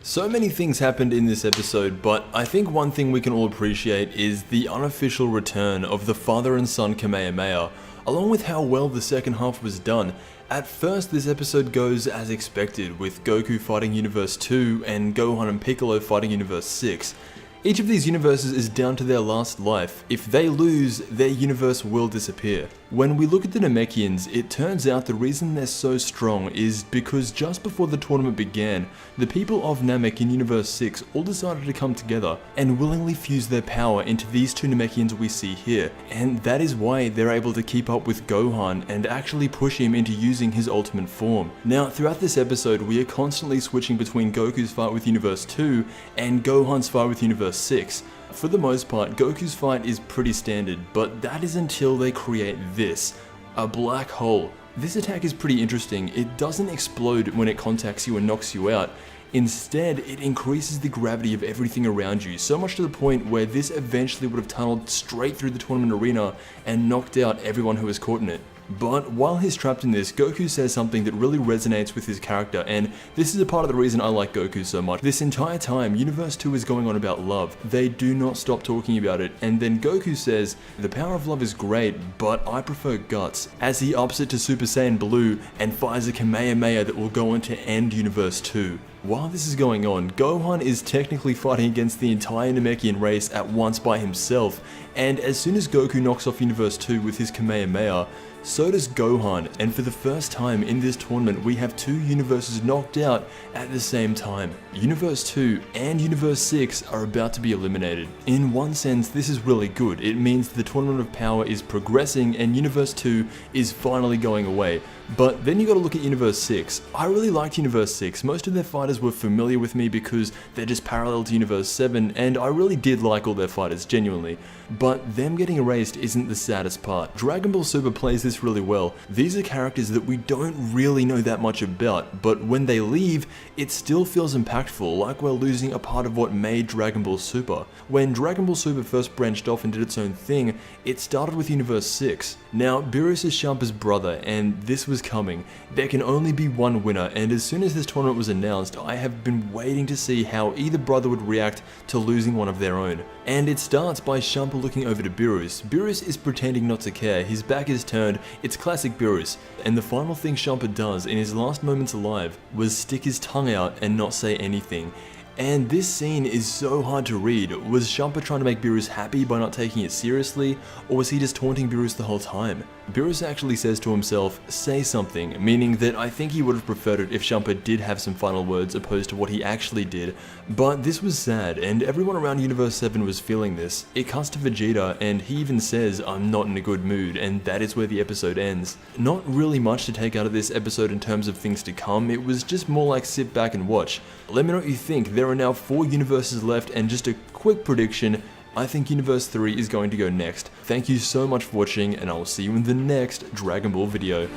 So many things happened in this episode, but I think one thing we can all appreciate is the unofficial return of the father and son Kamehameha, along with how well the second half was done. At first, this episode goes as expected, with Goku fighting Universe 2 and Gohan and Piccolo fighting Universe 6. Each of these universes is down to their last life. If they lose, their universe will disappear. When we look at the Namekians, it turns out the reason they're so strong is because just before the tournament began, the people of Namek in Universe 6 all decided to come together and willingly fuse their power into these two Namekians we see here, and that is why they're able to keep up with Gohan and actually push him into using his ultimate form. Now, throughout this episode, we are constantly switching between Goku's fight with Universe 2 and Gohan's fight with Universe 6. For the most part, Goku's fight is pretty standard, but that is until they create this, a black hole. This attack is pretty interesting. It doesn't explode when it contacts you and knocks you out. Instead, it increases the gravity of everything around you, so much to the point where this eventually would have tunneled straight through the tournament arena and knocked out everyone who was caught in it. But while he's trapped in this, Goku says something that really resonates with his character, and this is a part of the reason I like Goku so much. This entire time, Universe 2 is going on about love. They do not stop talking about it, and then Goku says, "The power of love is great, but I prefer guts," as he ups it to Super Saiyan Blue and fires a Kamehameha that will go on to end Universe 2. While this is going on, Gohan is technically fighting against the entire Namekian race at once by himself, and as soon as Goku knocks off Universe 2 with his Kamehameha, so does Gohan, and for the first time in this tournament we have two universes knocked out at the same time. Universe 2 and Universe 6 are about to be eliminated. In one sense, this is really good. It means the Tournament of Power is progressing and Universe 2 is finally going away. But then you gotta look at Universe 6. I really liked Universe 6. Most of their fighters were familiar with me because they're just parallel to Universe 7, and I really did like all their fighters, genuinely. But them getting erased isn't the saddest part. Dragon Ball Super plays this really well. These are characters that we don't really know that much about, but when they leave, it still feels impactful, like we're losing a part of what made Dragon Ball Super. When Dragon Ball Super first branched off and did its own thing, it started with Universe 6. Now, Beerus is Champa's brother, and this was coming. There can only be one winner, and as soon as this tournament was announced, I have been waiting to see how either brother would react to losing one of their own. And it starts by Champa looking over to Beerus. Beerus is pretending not to care, his back is turned, it's classic Beerus. And the final thing Champa does in his last moments alive was stick his tongue out and not say anything. And this scene is so hard to read. Was Champa trying to make Beerus happy by not taking it seriously, or was he just taunting Beerus the whole time? Beerus actually says to himself, "Say something," meaning that I think he would have preferred it if Champa did have some final words opposed to what he actually did. But this was sad, and everyone around Universe 7 was feeling this. It cuts to Vegeta, and he even says, "I'm not in a good mood," and that is where the episode ends. Not really much to take out of this episode in terms of things to come, it was just more like sit back and watch. Let me know what you think. There are now 4 universes left, and just a quick prediction, I think Universe 3 is going to go next. Thank you so much for watching, and I will see you in the next Dragon Ball video.